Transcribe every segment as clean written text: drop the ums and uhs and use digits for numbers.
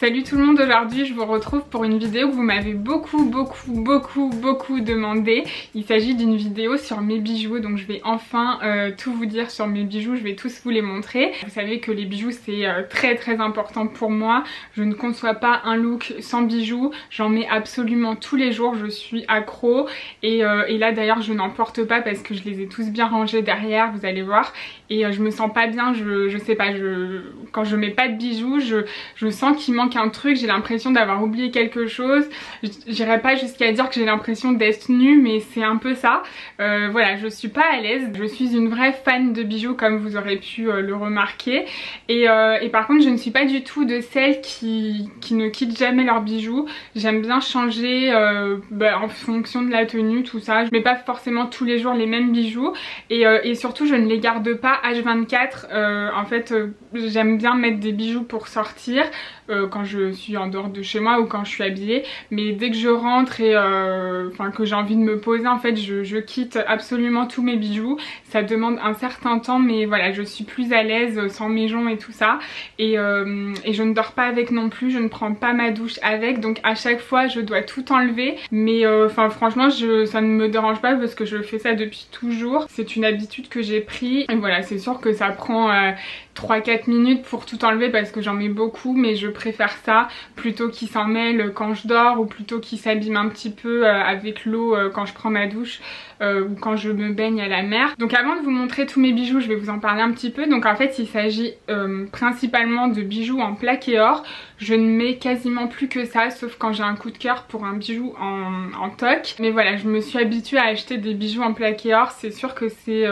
Salut tout le monde, aujourd'hui je vous retrouve pour une vidéo que vous m'avez beaucoup demandé. Il s'agit d'une vidéo sur mes bijoux, donc je vais enfin tout vous dire sur mes bijoux, je vais tous vous les montrer. Vous savez que les bijoux c'est très important pour moi, je ne conçois pas un look sans bijoux, j'en mets absolument tous les jours, je suis accro et là d'ailleurs je n'en porte pas parce que je les ai tous bien rangés derrière, vous allez voir, et je me sens pas bien, je sais pas, quand je mets pas de bijoux, je sens qu'il manque un truc, j'ai l'impression d'avoir oublié quelque chose. J'irai pas jusqu'à dire que j'ai l'impression d'être nue, mais c'est un peu ça. Voilà, je suis pas à l'aise. Je suis une vraie fan de bijoux comme vous aurez pu le remarquer. Et par contre je ne suis pas du tout de celles qui ne quittent jamais leurs bijoux. J'aime bien changer en fonction de la tenue, tout ça. Je mets pas forcément tous les jours les mêmes bijoux et surtout je ne les garde pas H24. En fait j'aime bien mettre des bijoux pour sortir quand je suis en dehors de chez moi ou quand je suis habillée, mais dès que je rentre et que j'ai envie de me poser, en fait je quitte absolument tous mes bijoux. Ça demande un certain temps, mais voilà, je suis plus à l'aise sans mes joncs et tout ça, et je ne dors pas avec non plus, je ne prends pas ma douche avec, donc à chaque fois je dois tout enlever, mais franchement ça ne me dérange pas parce que je fais ça depuis toujours, c'est une habitude que j'ai pris, et voilà, c'est sûr que ça prend 3-4 minutes pour tout enlever parce que j'en mets beaucoup, mais je préfère ça plutôt qu'il s'en mêle quand je dors ou plutôt qu'il s'abîme un petit peu avec l'eau quand je prends ma douche ou quand je me baigne à la mer. Donc avant de vous montrer tous mes bijoux, je vais vous en parler un petit peu. Donc en fait il s'agit principalement de bijoux en plaqué or. Je ne mets quasiment plus que ça, sauf quand j'ai un coup de cœur pour un bijou en toc. Mais voilà, je me suis habituée à acheter des bijoux en plaqué or. C'est sûr que c'est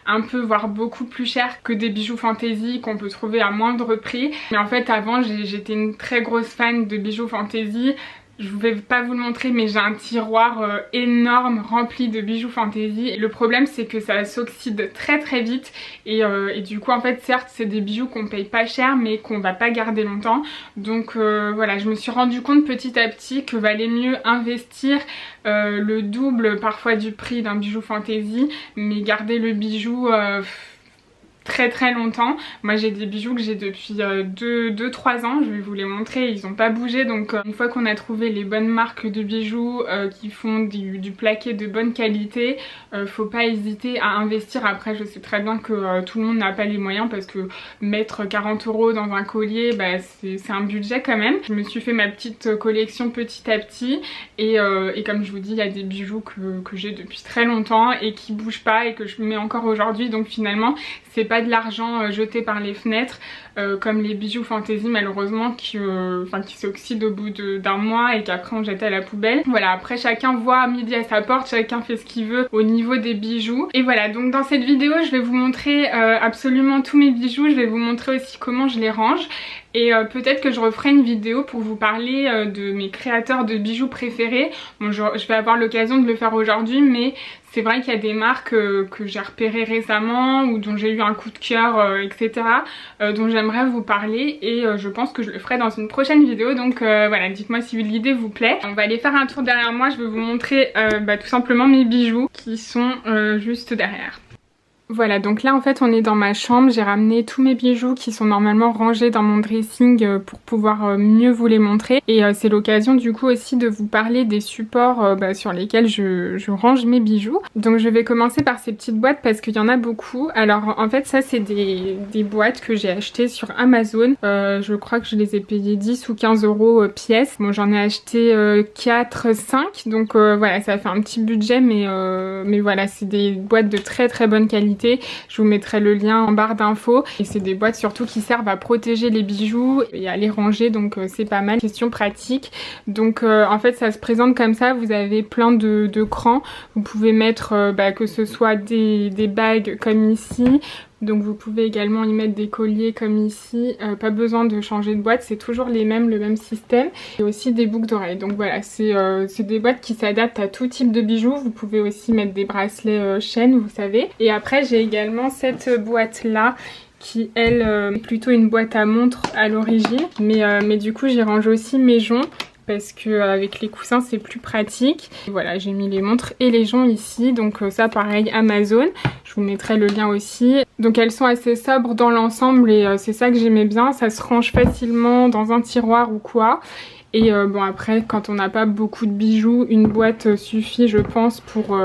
un peu voire beaucoup plus cher que des bijoux fantaisie qu'on peut trouver à moindre prix. Mais en fait avant j'étais une très grosse fan de bijoux fantaisie. Je ne vais pas vous le montrer, mais j'ai un tiroir énorme rempli de bijoux fantaisie. Le problème c'est que ça s'oxyde très vite et du coup en fait certes c'est des bijoux qu'on paye pas cher mais qu'on va pas garder longtemps. Donc voilà, je me suis rendu compte petit à petit que valait mieux investir le double parfois du prix d'un bijou fantaisie, mais garder le bijou très longtemps. Moi j'ai des bijoux que j'ai depuis 2-3 ans, je vais vous les montrer, ils n'ont pas bougé. Donc une fois qu'on a trouvé les bonnes marques de bijoux qui font du plaqué de bonne qualité, faut pas hésiter à investir. Après je sais très bien que tout le monde n'a pas les moyens parce que mettre 40 € dans un collier, c'est un budget quand même. Je me suis fait ma petite collection petit à petit et comme je vous dis, il y a des bijoux que j'ai depuis très longtemps et qui bougent pas et que je mets encore aujourd'hui, donc finalement c'est pas de l'argent jeté par les fenêtres comme les bijoux fantaisie malheureusement qui s'oxydent au bout d'un mois et qu'après on jette à la poubelle. Voilà, après chacun voit midi à sa porte, chacun fait ce qu'il veut au niveau des bijoux. Et voilà, donc dans cette vidéo je vais vous montrer absolument tous mes bijoux, je vais vous montrer aussi comment je les range. Et peut-être que je referai une vidéo pour vous parler de mes créateurs de bijoux préférés. Bon, je vais avoir l'occasion de le faire aujourd'hui, mais c'est vrai qu'il y a des marques que j'ai repérées récemment ou dont j'ai eu un coup de cœur, etc. Dont j'aimerais vous parler, et je pense que je le ferai dans une prochaine vidéo. Donc voilà, dites-moi si l'idée vous plaît. On va aller faire un tour derrière moi, je vais vous montrer tout simplement mes bijoux qui sont juste derrière. Voilà, donc là en fait on est dans ma chambre, j'ai ramené tous mes bijoux qui sont normalement rangés dans mon dressing pour pouvoir mieux vous les montrer, et c'est l'occasion du coup aussi de vous parler des supports sur lesquels je range mes bijoux. Donc je vais commencer par ces petites boîtes parce qu'il y en a beaucoup. Alors en fait ça c'est des boîtes que j'ai achetées sur Amazon, je crois que je les ai payées 10 ou 15 € pièce. Bon, j'en ai acheté 4-5, donc voilà, ça fait un petit budget, mais voilà, c'est des boîtes de très bonne qualité. Je vous mettrai le lien en barre d'infos, et c'est des boîtes surtout qui servent à protéger les bijoux et à les ranger, donc c'est pas mal, question pratique. Donc en fait ça se présente comme ça, vous avez plein de crans, vous pouvez mettre que ce soit des bagues comme ici. Donc vous pouvez également y mettre des colliers comme ici, pas besoin de changer de boîte, c'est toujours le même système. Et aussi des boucles d'oreilles. Donc voilà, c'est des boîtes qui s'adaptent à tout type de bijoux. Vous pouvez aussi mettre des bracelets chaînes, vous savez. Et après j'ai également cette boîte là qui elle est plutôt une boîte à montre à l'origine, mais du coup j'y range aussi mes joncs parce que avec les coussins c'est plus pratique. Et voilà, j'ai mis les montres et les joncs ici, donc ça pareil Amazon, je vous mettrai le lien aussi. Donc elles sont assez sobres dans l'ensemble et c'est ça que j'aimais bien, ça se range facilement dans un tiroir ou quoi. Et bon après quand on n'a pas beaucoup de bijoux, une boîte suffit je pense pour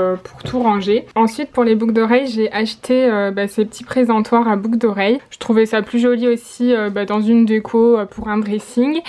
tout ranger. Ensuite pour les boucles d'oreilles j'ai acheté ces petits présentoirs à boucles d'oreilles. Je trouvais ça plus joli aussi dans une déco pour un dressing.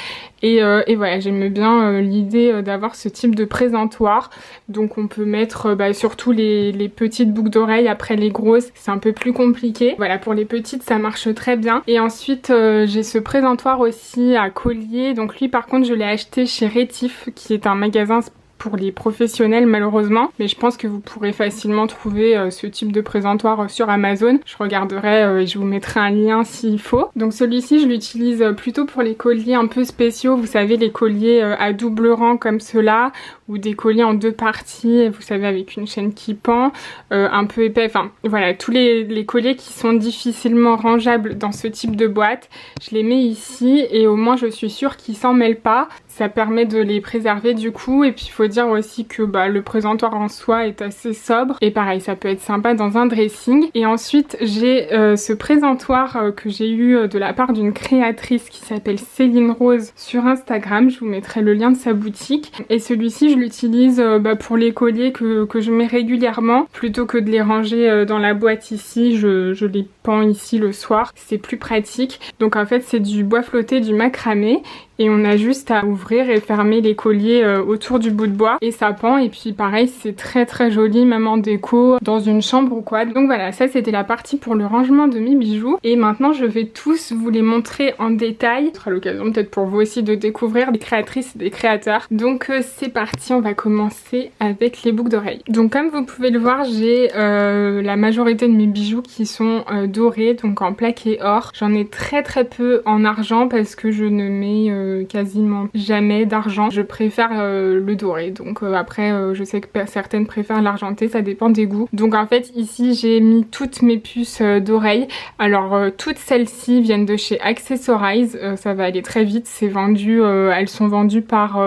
Et voilà, j'aime bien l'idée d'avoir ce type de présentoir. Donc on peut mettre surtout les petites boucles d'oreilles, après les grosses c'est un peu plus compliqué. Voilà, pour les petites ça marche très bien. Et ensuite j'ai ce présentoir aussi à collier. Donc lui par contre je l'ai acheté chez Rétif qui est un magasin pour les professionnels malheureusement, mais je pense que vous pourrez facilement trouver ce type de présentoir sur Amazon. Je regarderai et je vous mettrai un lien s'il faut. Donc celui-ci je l'utilise plutôt pour les colliers un peu spéciaux, vous savez les colliers à double rang comme ceux-là, ou des colliers en 2 parties, vous savez avec une chaîne qui pend, un peu épais, enfin voilà, tous les colliers qui sont difficilement rangeables dans ce type de boîte, je les mets ici et au moins je suis sûre qu'ils s'en mêlent pas. Ça permet de les préserver du coup, et puis il faut dire aussi que le présentoir en soi est assez sobre et pareil ça peut être sympa dans un dressing. Et ensuite j'ai ce présentoir que j'ai eu de la part d'une créatrice qui s'appelle Céline Rose sur Instagram, je vous mettrai le lien de sa boutique. Et celui-ci je l'utilise pour les colliers que je mets régulièrement, plutôt que de les ranger dans la boîte ici, je les pends ici le soir, c'est plus pratique. Donc en fait c'est du bois flotté, du macramé, et on a juste à ouvrir et fermer les colliers autour du bout de bois et ça pend. Et puis pareil c'est très très joli même en déco dans une chambre ou quoi. Donc voilà, ça c'était la partie pour le rangement de mes bijoux, et maintenant je vais tous vous les montrer en détail. Ce sera l'occasion peut-être pour vous aussi de découvrir des créatrices et des créateurs. Donc c'est parti, on va commencer avec les boucles d'oreilles. Donc comme vous pouvez le voir j'ai la majorité de mes bijoux qui sont dorés, donc en plaqué or. J'en ai très très peu en argent parce que je ne mets quasiment jamais d'argent. Je préfère le doré, donc après je sais que certaines préfèrent l'argenté, ça dépend des goûts. Donc en fait ici j'ai mis toutes mes puces d'oreilles. Alors toutes celles-ci viennent de chez Accessorize, ça va aller très vite, c'est vendu, elles sont vendues par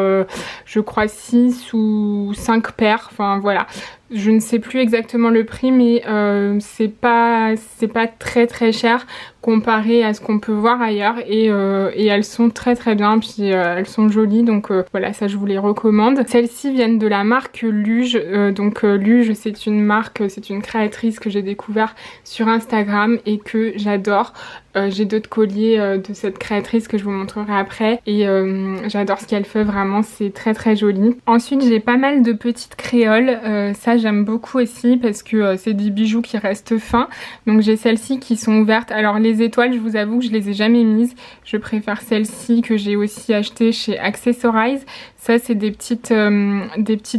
je crois 6 ou 5 paires, enfin voilà. Je ne sais plus exactement le prix, mais c'est pas très très cher comparé à ce qu'on peut voir ailleurs, et elles sont très très bien, puis elles sont jolies, donc voilà, ça je vous les recommande. Celles-ci viennent de la marque Luge, donc Luge c'est une marque, c'est une créatrice que j'ai découvert sur Instagram et que j'adore. J'ai d'autres colliers de cette créatrice que je vous montrerai après, et j'adore ce qu'elle fait, vraiment c'est très très joli. Ensuite j'ai pas mal de petites créoles, ça j'aime beaucoup aussi parce que c'est des bijoux qui restent fins. Donc j'ai celles-ci qui sont ouvertes. Alors les étoiles je vous avoue que je les ai jamais mises, je préfère celles-ci que j'ai aussi achetées chez Accessorize. Ça c'est des petites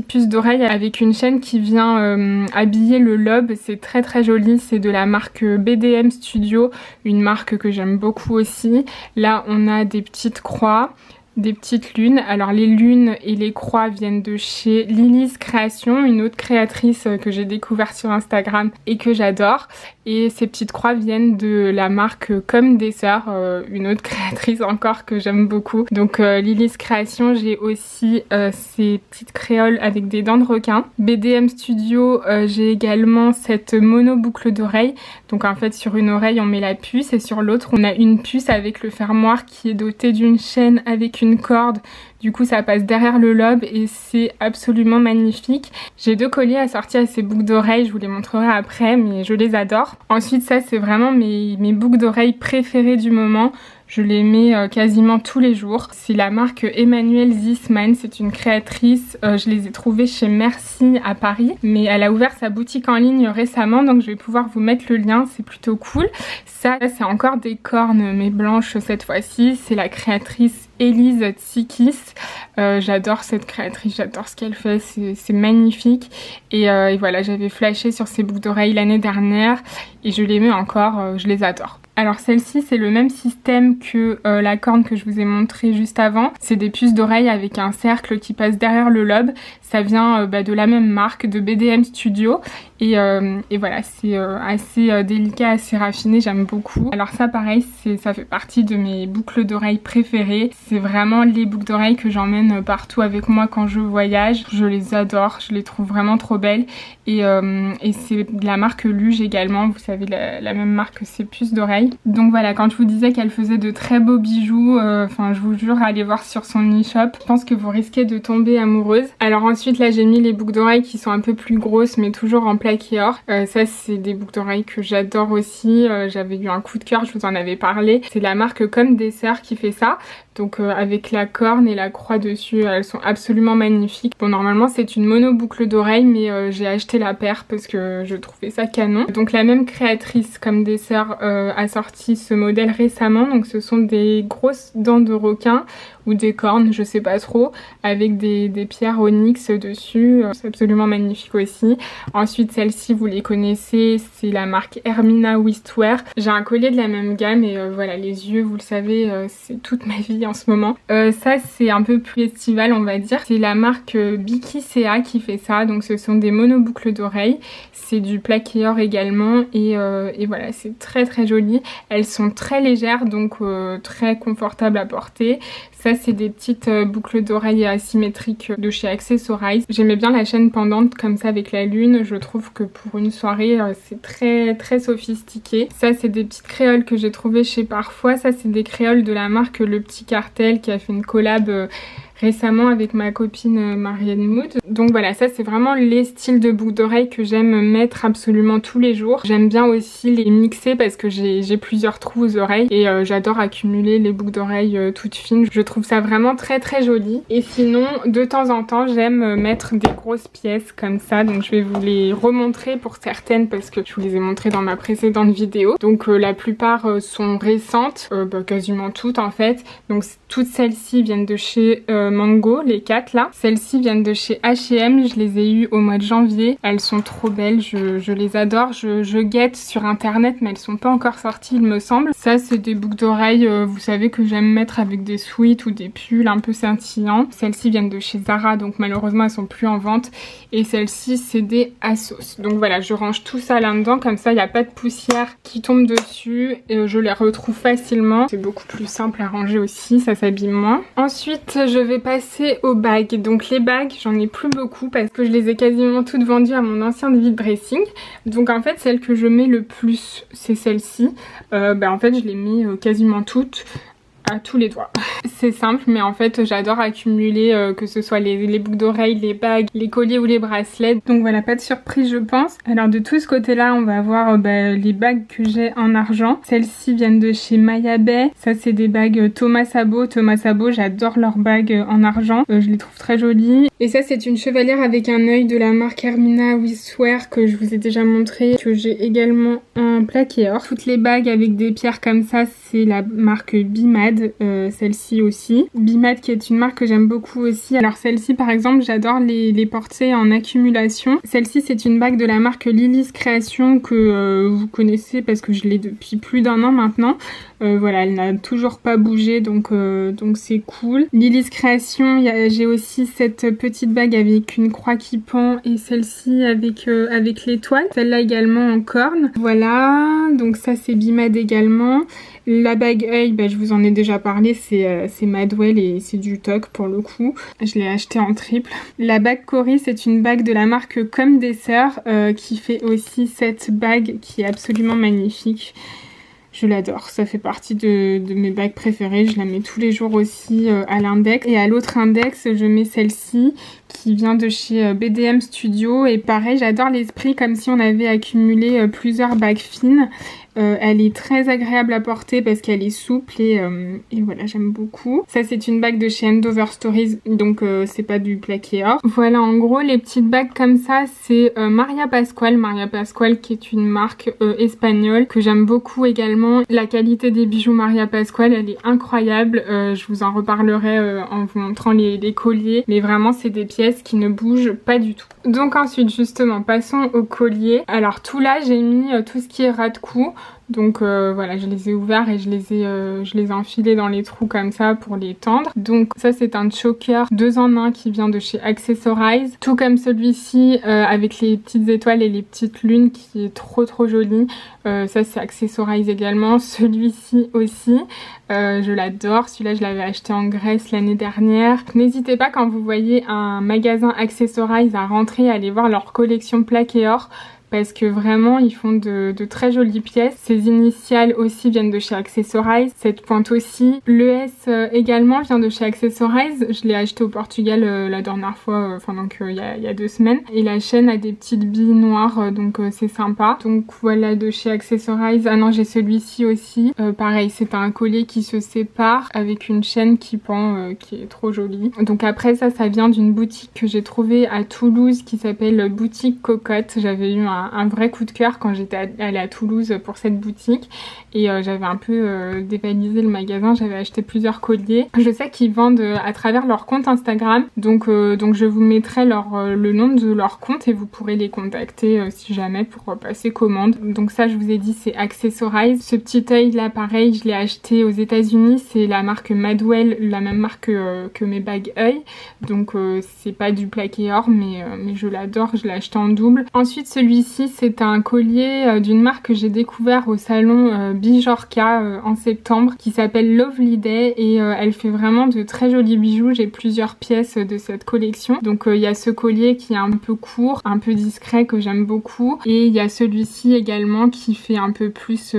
puces d'oreilles avec une chaîne qui vient habiller le lobe, c'est très très joli, c'est de la marque BDM Studio, une marque que j'aime beaucoup aussi. Là on a des petites croix, des petites lunes. Alors les lunes et les croix viennent de chez Lily's Création, une autre créatrice que j'ai découvert sur Instagram et que j'adore. Et ces petites croix viennent de la marque Comme des Sœurs, une autre créatrice encore que j'aime beaucoup. Donc Lily's Création, j'ai aussi ces petites créoles avec des dents de requin. BDM Studio, j'ai également cette mono boucle d'oreille. Donc en fait sur une oreille on met la puce et sur l'autre on a une puce avec le fermoir qui est doté d'une chaîne avec une corde. Du coup ça passe derrière le lobe et c'est absolument magnifique. J'ai 2 colliers assortis à ces boucles d'oreilles, je vous les montrerai après, mais je les adore. Ensuite ça c'est vraiment mes boucles d'oreilles préférées du moment. Je les mets quasiment tous les jours. C'est la marque Emmanuelle Zisman, c'est une créatrice. Je les ai trouvées chez Merci à Paris, mais elle a ouvert sa boutique en ligne récemment, donc je vais pouvoir vous mettre le lien, c'est plutôt cool. Ça c'est encore des cornes, mais blanches cette fois-ci. C'est la créatrice Elise Tsikis. J'adore cette créatrice, j'adore ce qu'elle fait, c'est magnifique. Et voilà, j'avais flashé sur ces boucles d'oreilles l'année dernière et je les mets encore, je les adore. Alors celle-ci c'est le même système que la corne que je vous ai montré juste avant. C'est des puces d'oreilles avec un cercle qui passe derrière le lobe. Ça vient de la même marque, de BDM Studio. Et voilà, c'est assez délicat, assez raffiné, j'aime beaucoup. Alors ça pareil, ça fait partie de mes boucles d'oreilles préférées. c'est vraiment les boucles d'oreilles que j'emmène partout avec moi quand je voyage. Je les adore, je les trouve vraiment trop belles. Et c'est de la marque Luge également, vous savez la même marque que ces puces d'oreilles. Donc voilà, quand je vous disais qu'elle faisait de très beaux bijoux, enfin je vous jure, allez voir sur son e-shop, je pense que vous risquez de tomber amoureuse. Alors ensuite là j'ai mis les boucles d'oreilles qui sont un peu plus grosses mais toujours en plaqué or. Ça c'est des boucles d'oreilles que j'adore aussi, j'avais eu un coup de cœur, je vous en avais parlé. C'est la marque Comme des Sœurs qui fait ça. Donc avec la corne et la croix dessus, elles sont absolument magnifiques. Bon normalement c'est une mono boucle d'oreille mais j'ai acheté la paire parce que je trouvais ça canon. Donc la même créatrice Comme des Sœurs a sorti ce modèle récemment. Donc ce sont des grosses dents de requin ou des cornes, je sais pas trop, avec des pierres onyx dessus. C'est absolument magnifique aussi. Ensuite celle-ci vous les connaissez, c'est la marque Hermina Wistwear. J'ai un collier de la même gamme et voilà les yeux vous le savez c'est toute ma vie en ce moment. Ça c'est un peu plus estival on va dire. C'est la marque Biki Sea qui fait ça. Donc ce sont des monoboucles d'oreilles. C'est du plaqué or également et voilà c'est très très joli. Elles sont très légères donc très confortables à porter. Ça c'est des petites boucles d'oreilles asymétriques de chez Accessorize. J'aimais bien la chaîne pendante comme ça avec la lune. Je trouve que pour une soirée c'est très très sophistiqué. Ça c'est des petites créoles que j'ai trouvées chez Parfois. Ça c'est des créoles de la marque Le Petit Cartel qui a fait une collab récemment avec ma copine Marianne Mood. Donc voilà, ça c'est vraiment les styles de boucles d'oreilles que j'aime mettre absolument tous les jours. J'aime bien aussi les mixer parce que j'ai plusieurs trous aux oreilles et j'adore accumuler les boucles d'oreilles toutes fines. Je trouve ça vraiment très très joli. Et sinon, de temps en temps, j'aime mettre des grosses pièces comme ça. Donc je vais vous les remontrer pour certaines parce que je vous les ai montrées dans ma précédente vidéo. Donc la plupart sont récentes, quasiment toutes en fait. Donc toutes celles-ci viennent de chez Mango, les 4 là. Celles-ci viennent de chez H&M, je les ai eues au mois de janvier. Elles sont trop belles, je les adore. Je guette sur internet mais elles sont pas encore sorties il me semble. Ça c'est des boucles d'oreilles, vous savez que j'aime mettre avec des sweats ou des pulls un peu scintillants. Celles-ci viennent de chez Zara donc malheureusement elles sont plus en vente. Et celles-ci c'est des Asos. Donc voilà, je range tout ça là-dedans comme ça il n'y a pas de poussière qui tombe dessus et je les retrouve facilement. C'est beaucoup plus simple à ranger aussi, ça s'abîme moins. Ensuite je vais passer aux bagues. Donc les bagues j'en ai plus beaucoup parce que je les ai quasiment toutes vendues à mon ancien vide dressing. Donc en fait celle que je mets le plus c'est celle-ci. En fait je les mets quasiment toutes à tous les doigts. C'est simple mais en fait j'adore accumuler que ce soit les boucles d'oreilles, les bagues, les colliers ou les bracelets. Donc voilà, pas de surprise je pense. Alors de tout ce côté là on va avoir les bagues que j'ai en argent. Celles-ci viennent de chez Maya Bay. Ça c'est des bagues Thomas Sabo. Thomas Sabo, j'adore leurs bagues en argent. Je les trouve très jolies. Et ça c'est une chevalière avec un œil de la marque Hermina Wistwear que je vous ai déjà montré, que j'ai également en plaqué or. Toutes les bagues avec des pierres comme ça c'est la marque Bimad. Celle-ci aussi. Bimad qui est une marque que j'aime beaucoup aussi. Alors celle-ci par exemple j'adore les porter en accumulation. Celle-ci c'est une bague de la marque Lily's Création que vous connaissez parce que je l'ai depuis plus d'1 an maintenant. Voilà, elle n'a toujours pas bougé donc c'est cool. Lily's Création, j'ai aussi cette petite bague avec une croix qui pend et celle-ci avec l'étoile. Celle-là également en corne. Voilà, donc ça c'est Bimad également. La bague œil, je vous en ai déjà parlé, c'est Madwell et c'est du toc pour le coup. Je l'ai acheté en triple. La bague Cory, c'est une bague de la marque Comme des Sœurs qui fait aussi cette bague qui est absolument magnifique. Je l'adore, ça fait partie de mes bagues préférées, je la mets tous les jours aussi à l'index. Et à l'autre index, je mets celle-ci qui vient de chez BDM Studio. Et pareil, j'adore l'esprit comme si on avait accumulé plusieurs bagues fines. Elle est très agréable à porter parce qu'elle est souple et voilà, j'aime beaucoup. Ça c'est une bague de chez Endover Stories, donc c'est pas du plaqué or. Voilà en gros les petites bagues comme ça, c'est Maria Pascual. Maria Pascual qui est une marque espagnole que j'aime beaucoup également. La qualité des bijoux Maria Pascual elle est incroyable, je vous en reparlerai en vous montrant les colliers, mais vraiment c'est des pièces qui ne bougent pas du tout. Donc ensuite justement passons aux colliers. Alors tout là j'ai mis tout ce qui est ras de cou. Donc voilà, je les ai ouverts et je les ai enfilés dans les trous comme ça pour les tendre. Donc ça c'est un choker 2 en 1 qui vient de chez Accessorize. Tout comme celui-ci avec les petites étoiles et les petites lunes qui est trop joli. Ça c'est Accessorize également. Celui-ci aussi. Je l'adore, celui-là je l'avais acheté en Grèce l'année dernière. N'hésitez pas quand vous voyez un magasin Accessorize à rentrer, à aller voir leur collection plaque et or. Parce que vraiment ils font de très jolies pièces. Ces initiales aussi viennent de chez Accessorize, cette pointe aussi. Le S également vient de chez Accessorize. Je l'ai acheté au Portugal la dernière fois, donc il y a 2 semaines. Et la chaîne a des petites billes noires, donc c'est sympa. Donc voilà de chez Accessorize. Ah non, j'ai celui-ci aussi. Pareil, c'est un collier qui se sépare avec une chaîne qui pend, qui est trop jolie. Donc après ça vient d'une boutique que j'ai trouvée à Toulouse qui s'appelle Boutique Cocotte. J'avais eu un vrai coup de cœur quand j'étais allée à Toulouse pour cette boutique et j'avais un peu dévalisé le magasin, j'avais acheté plusieurs colliers. Je sais qu'ils vendent à travers leur compte Instagram, donc je vous mettrai le nom de leur compte et vous pourrez les contacter si jamais pour passer commande. Donc ça je vous ai dit c'est Accessorize. Ce petit œil là pareil je l'ai acheté aux États-Unis, c'est la marque Madwell, la même marque que mes bagues œil, donc c'est pas du plaqué or mais je l'adore, je l'ai acheté en double. Ensuite celui-ci c'est un collier d'une marque que j'ai découvert au salon Bijorka en septembre qui s'appelle Lovely Day et elle fait vraiment de très jolis bijoux. J'ai plusieurs pièces de cette collection. Donc il y a ce collier qui est un peu court, un peu discret que j'aime beaucoup et il y a celui-ci également qui fait un peu plus,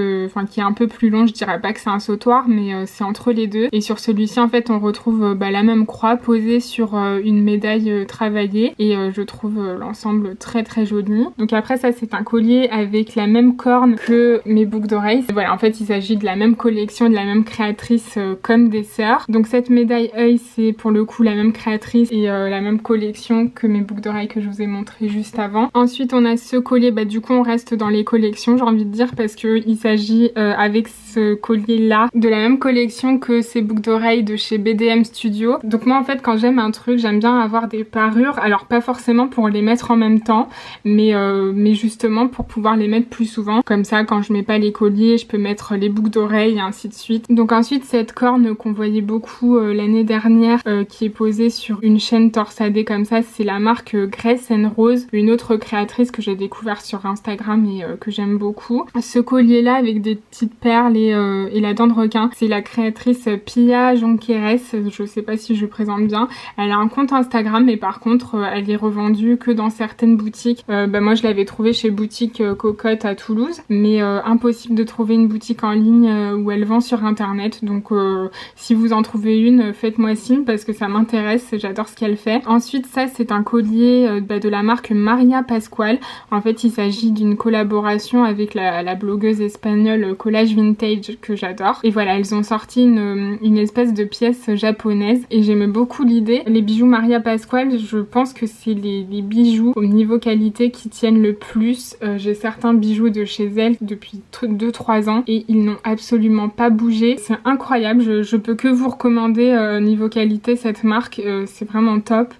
qui est un peu plus long. Je dirais pas que c'est un sautoir mais c'est entre les deux. Et sur celui-ci en fait on retrouve la même croix posée sur une médaille travaillée et je trouve l'ensemble très joli. Donc après ça c'est un collier avec la même corne que mes boucles d'oreilles. Voilà, en fait il s'agit de la même collection, de la même créatrice comme des sœurs. Donc cette médaille œil c'est pour le coup la même créatrice et la même collection que mes boucles d'oreilles que je vous ai montré juste avant. Ensuite on a ce collier, du coup on reste dans les collections j'ai envie de dire parce que il s'agit avec ce collier là de la même collection que ces boucles d'oreilles de chez BDM Studio. Donc moi en fait quand j'aime un truc j'aime bien avoir des parures, alors pas forcément pour les mettre en même temps mais justement pour pouvoir les mettre plus souvent. Comme ça quand je mets pas les colliers je peux mettre les boucles d'oreilles et ainsi de suite. Donc ensuite cette corne qu'on voyait beaucoup l'année dernière qui est posée sur une chaîne torsadée comme ça, c'est la marque Grace & Rose, une autre créatrice que j'ai découvert sur Instagram et que j'aime beaucoup. Ce collier là avec des petites perles et la dent de requin, c'est la créatrice Pia Jonqueres, je sais pas si je présente bien. Elle a un compte Instagram mais par contre elle est revendue que dans certaines boutiques. Moi je l'avais trouvée chez Boutique Cocotte à Toulouse mais impossible de trouver une boutique en ligne où elle vend sur internet. Donc si vous en trouvez une faites-moi signe parce que ça m'intéresse, j'adore ce qu'elle fait. Ensuite ça c'est un collier de la marque Maria Pascual. En fait il s'agit d'une collaboration avec la blogueuse espagnole Collage Vintage que j'adore. Et voilà, elles ont sorti une espèce de pièce japonaise et j'aime beaucoup l'idée. Les bijoux Maria Pascual, je pense que c'est les bijoux au niveau qualité qui tiennent le plus. J'ai certains bijoux de chez elle depuis 2-3 ans et ils n'ont absolument pas bougé. C'est incroyable, je peux que vous recommander niveau qualité cette marque, c'est vraiment top.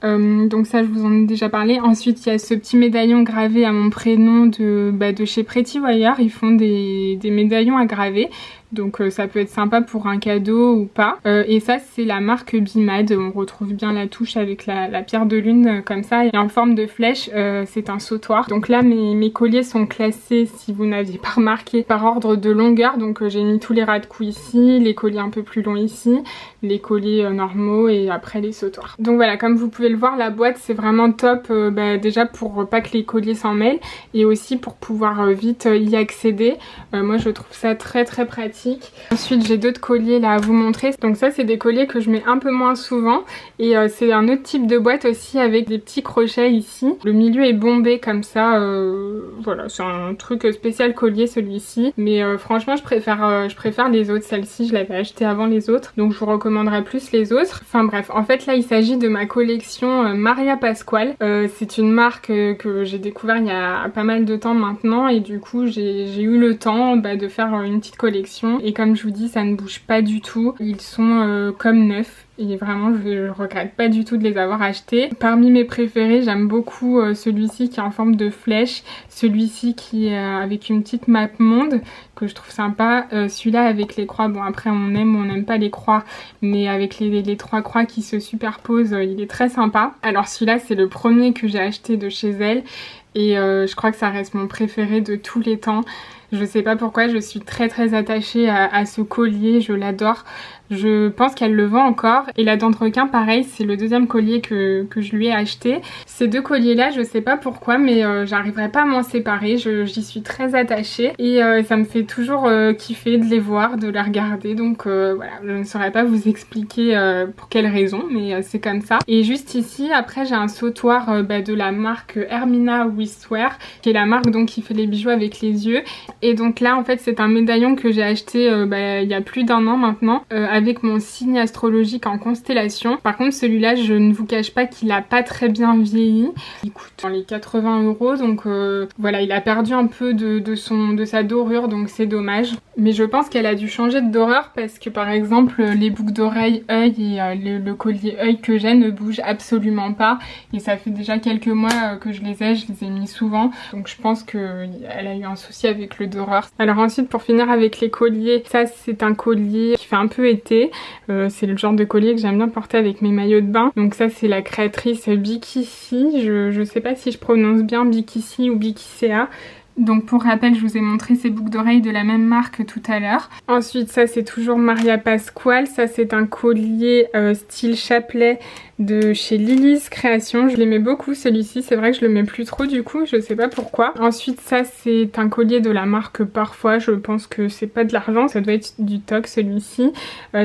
Donc ça je vous en ai déjà parlé. Ensuite il y a ce petit médaillon gravé à mon prénom de chez Pretty Wire. Ils font des médaillons à graver. Donc ça peut être sympa pour un cadeau ou pas. Et ça c'est la marque Bimad, on retrouve bien la touche avec la pierre de lune comme ça et en forme de flèche, c'est un sautoir. Donc là mes colliers sont classés, si vous n'aviez pas remarqué, par ordre de longueur. Donc j'ai mis tous les ras de coups ici, les colliers un peu plus longs ici, les colliers normaux et après les sautoirs. Donc voilà, comme vous pouvez le voir, la boîte c'est vraiment top déjà pour pas que les colliers s'en mêlent et aussi pour pouvoir vite y accéder. Moi je trouve ça très pratique. Ensuite j'ai d'autres colliers là à vous montrer. Donc ça c'est des colliers que je mets un peu moins souvent et c'est un autre type de boîte aussi avec des petits crochets ici. Le milieu est bombé comme ça, voilà, c'est un truc spécial collier celui-ci. Mais franchement je préfère les autres. Celle-ci je l'avais acheté avant les autres donc je vous recommanderais plus les autres. Enfin bref, en fait là il s'agit de ma collection Maria Pascual. C'est une marque que j'ai découvert il y a pas mal de temps maintenant et du coup j'ai eu le temps de faire une petite collection. Et comme je vous dis ça ne bouge pas du tout, ils sont comme neufs et vraiment je regrette pas du tout de les avoir achetés. Parmi mes préférés, j'aime beaucoup celui-ci qui est en forme de flèche, celui-ci qui est avec une petite map monde que je trouve sympa, celui-là avec les croix, bon après on aime ou on n'aime pas les croix, mais avec les 3 croix qui se superposent, il est très sympa. Alors celui-là c'est le premier que j'ai acheté de chez elle et je crois que ça reste mon préféré de tous les temps. Je sais pas pourquoi, je suis très attachée à ce collier, je l'adore. Je pense qu'elle le vend encore. Et la dent de requin, pareil, c'est le deuxième collier que je lui ai acheté. Ces 2 colliers-là, je sais pas pourquoi, mais j'arriverai pas à m'en séparer. J'y suis très attachée. Et ça me fait toujours kiffer de les voir, de les regarder. Donc voilà, je ne saurais pas vous expliquer pour quelle raison, mais c'est comme ça. Et juste ici, après, j'ai un sautoir de la marque Hermina Wristwear, qui est la marque donc qui fait les bijoux avec les yeux. Et donc là, en fait, c'est un médaillon que j'ai acheté il y a plus d'1 an maintenant, avec mon signe astrologique en constellation. Par contre celui-là, je ne vous cache pas qu'il a pas très bien vieilli. Il coûte dans les 80 €, donc voilà, il a perdu un peu de sa dorure, donc c'est dommage. Mais je pense qu'elle a dû changer de dorure parce que par exemple les boucles d'oreilles œil et le collier œil que j'ai ne bougent absolument pas. Et ça fait déjà quelques mois que je les ai mis souvent. Donc je pense qu'elle a eu un souci avec le dorure. Alors ensuite, pour finir avec les colliers, ça c'est un collier qui fait un peu été. C'est le genre de collier que j'aime bien porter avec mes maillots de bain. Donc ça c'est la créatrice Bikissi, je sais pas si je prononce bien Bikissi ou Bikisséa. Donc pour rappel, je vous ai montré ces boucles d'oreilles de la même marque tout à l'heure. Ensuite ça c'est toujours Maria Pasquale, ça c'est un collier style chapelet de chez Lily's Création. Je l'aimais beaucoup celui-ci, c'est vrai que je le mets plus trop du coup, je sais pas pourquoi. Ensuite ça c'est un collier de la marque Parfois, je pense que c'est pas de l'argent, ça doit être du toc celui-ci.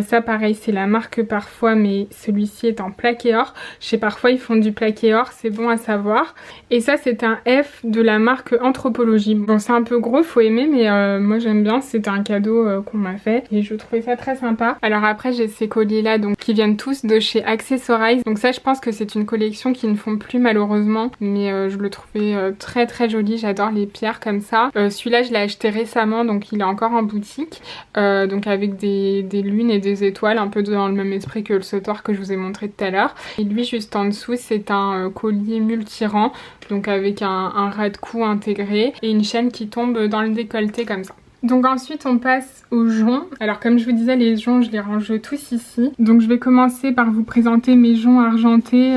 Ça pareil c'est la marque Parfois mais celui-ci est en plaqué or. Chez Parfois ils font du plaqué or, c'est bon à savoir. Et ça c'est un F de la marque Anthropologie. Bon c'est un peu gros, faut aimer, mais moi j'aime bien, c'était un cadeau qu'on m'a fait et je trouvais ça très sympa. Alors après j'ai ces colliers là donc qui viennent tous de chez Accessorize. Donc ça je pense que c'est une collection qu'ils ne font plus malheureusement, mais je le trouvais très joli, j'adore les pierres comme ça. Celui-là je l'ai acheté récemment donc il est encore en boutique, donc avec des lunes et des étoiles, un peu dans le même esprit que le sautoir que je vous ai montré tout à l'heure. Et lui juste en dessous c'est un collier multirang, donc avec un ras de cou intégré et une chaîne qui tombe dans le décolleté comme ça. Donc ensuite on passe aux joncs. Alors comme je vous disais, les joncs je les range tous ici. Donc je vais commencer par vous présenter mes joncs argentés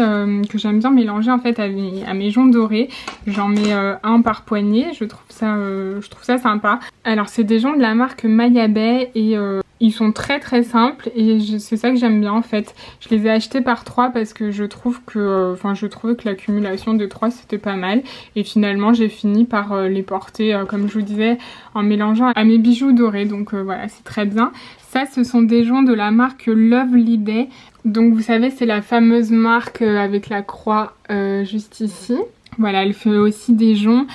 que j'aime bien mélanger en fait à mes joncs dorés. J'en mets un par poignée, je trouve ça sympa. Alors c'est des joncs de la marque Mayabay et ils sont très simples et c'est ça que j'aime bien en fait. Je les ai achetés par 3 parce que je trouve que, je trouvais que l'accumulation de 3 c'était pas mal. Et finalement j'ai fini par les porter comme je vous disais en mélangeant à mes bijoux dorés. Donc voilà, c'est très bien. Ça ce sont des joncs de la marque Lovely Day. Donc vous savez c'est la fameuse marque avec la croix juste ici. Voilà, elle fait aussi des joncs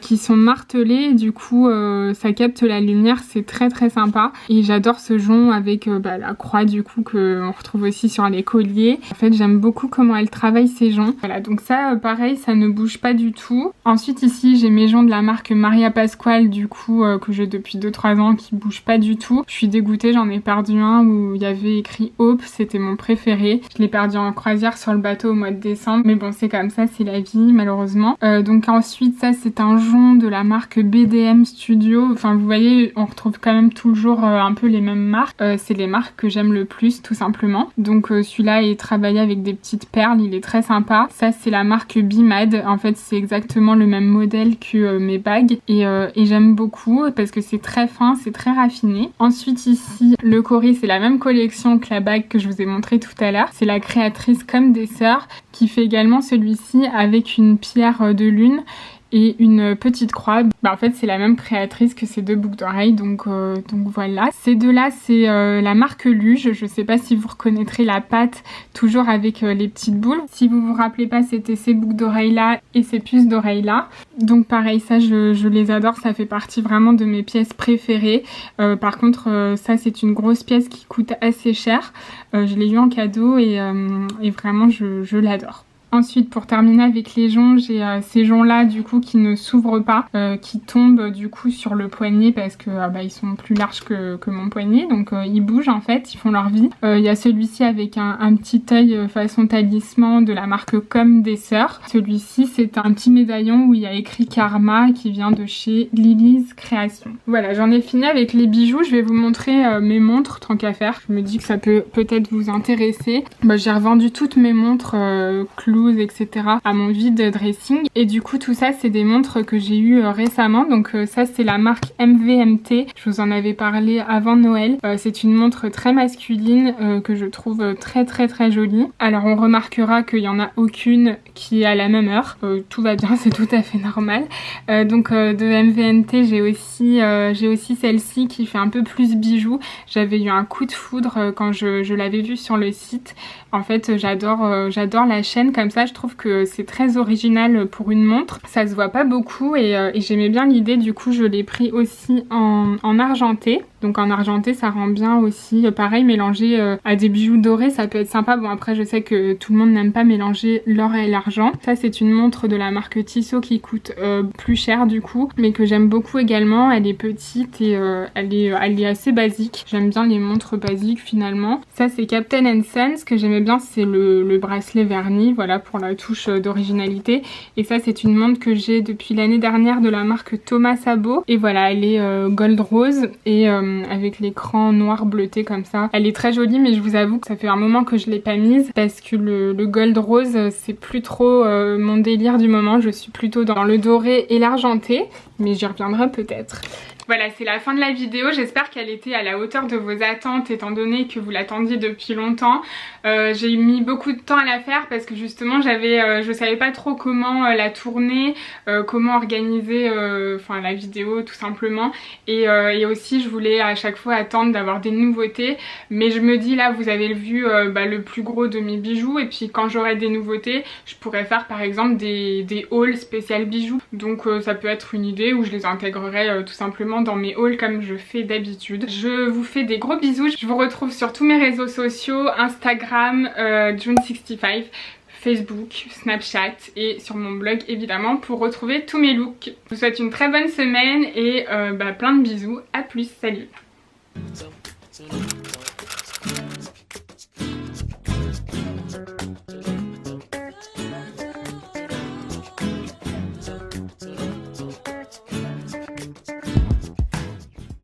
qui sont martelés et du coup ça capte la lumière, c'est très sympa. Et j'adore ce jonc avec la croix du coup qu'on retrouve aussi sur les colliers. En fait j'aime beaucoup comment elle travaille ces joncs. Voilà, donc ça pareil, ça ne bouge pas du tout. Ensuite ici j'ai mes joncs de la marque Maria Pasquale du coup que j'ai depuis 2-3 ans qui bougent pas du tout. Je suis dégoûtée, j'en ai perdu un où il y avait écrit Hope, c'était mon préféré. Je l'ai perdu en croisière sur le bateau au mois de décembre, mais bon c'est comme ça, c'est la vie malheureusement. Donc ensuite ça c'est un jonc de la marque BDM Studio. Enfin vous voyez on retrouve quand même toujours un peu les mêmes marques. C'est les marques que j'aime le plus tout simplement. Donc celui-là est travaillé avec des petites perles, il est très sympa. Ça c'est la marque Bimad. En fait c'est exactement le même modèle que mes bagues et j'aime beaucoup parce que c'est très fin, c'est très raffiné. Ensuite ici le cori, c'est la même collection que la bague que je vous ai montré tout à l'heure. C'est la créatrice Comme des Sœurs qui fait également celui-ci avec une pierre de lune et une petite croix. En fait c'est la même créatrice que ces 2 boucles d'oreilles, donc voilà. Ces 2 là c'est la marque Luge, je sais pas si vous reconnaîtrez la pâte toujours avec les petites boules. Si vous vous rappelez pas, c'était ces boucles d'oreilles là et ces puces d'oreilles là. Donc pareil, ça je les adore, ça fait partie vraiment de mes pièces préférées. Par contre ça c'est une grosse pièce qui coûte assez cher. Je l'ai eu en cadeau et vraiment je l'adore. Ensuite, pour terminer avec les joncs, j'ai ces joncs là du coup qui ne s'ouvrent pas, qui tombent du coup sur le poignet parce que ils sont plus larges que mon poignet, donc ils bougent en fait, ils font leur vie. Il y a celui-ci avec un petit œil façon talisman de la marque Comme des Sœurs. Celui-ci c'est un petit médaillon où il y a écrit Karma qui vient de chez Lily's Création. Voilà, j'en ai fini avec les bijoux. Je vais vous montrer mes montres tant qu'à faire. Je me dis que ça peut peut-être vous intéresser. J'ai revendu toutes mes montres Clues, etc. à mon vide dressing. Et du coup tout ça c'est des montres que j'ai eues récemment. Donc ça c'est la marque MVMT. Je vous en avais parlé avant Noël. C'est une montre très masculine que je trouve très jolie. Alors on remarquera qu'il n'y en a aucune qui est à la même heure. Tout va bien, c'est tout à fait normal. Donc de MVMT j'ai aussi celle-ci qui fait un peu plus bijoux. J'avais eu un coup de foudre quand je l'avais vue sur le site. En fait j'adore la chaîne comme ça, je trouve que c'est très original pour une montre. Ça se voit pas beaucoup et j'aimais bien l'idée, du coup je l'ai pris aussi en argenté. Donc en argenté ça rend bien aussi, pareil mélangé à des bijoux dorés ça peut être sympa. Bon après je sais que tout le monde n'aime pas mélanger l'or et l'argent. Ça c'est une montre de la marque Tissot qui coûte plus cher du coup, mais que j'aime beaucoup également. Elle est petite et elle est assez basique. J'aime bien les montres basiques finalement. Ça c'est Captain & Son. Ce que j'aimais bien c'est le bracelet verni, voilà, pour la touche d'originalité. Et ça c'est une montre que j'ai depuis l'année dernière de la marque Thomas Sabo. Et voilà, elle est gold rose et avec l'écran noir bleuté comme ça. Elle est très jolie, mais je vous avoue que ça fait un moment que je l'ai pas mise parce que le gold rose c'est plus trop mon délire du moment. Je suis plutôt dans le doré et l'argenté, mais j'y reviendrai peut-être. Voilà, c'est la fin de la vidéo. J'espère qu'elle était à la hauteur de vos attentes étant donné que vous l'attendiez depuis longtemps. J'ai mis beaucoup de temps à la faire parce que justement je savais pas trop comment la tourner, comment organiser la vidéo tout simplement. Et aussi je voulais à chaque fois attendre d'avoir des nouveautés. Mais je me dis là vous avez vu le plus gros de mes bijoux, et puis quand j'aurai des nouveautés je pourrais faire par exemple des hauls spécial bijoux. Donc ça peut être une idée où je les intégrerai tout simplement dans mes hauls comme je fais d'habitude. Je vous fais des gros bisous. Je vous retrouve sur tous mes réseaux sociaux, Instagram, June65, Facebook, Snapchat et sur mon blog évidemment pour retrouver tous mes looks. Je vous souhaite une très bonne semaine et plein de bisous. À plus, salut.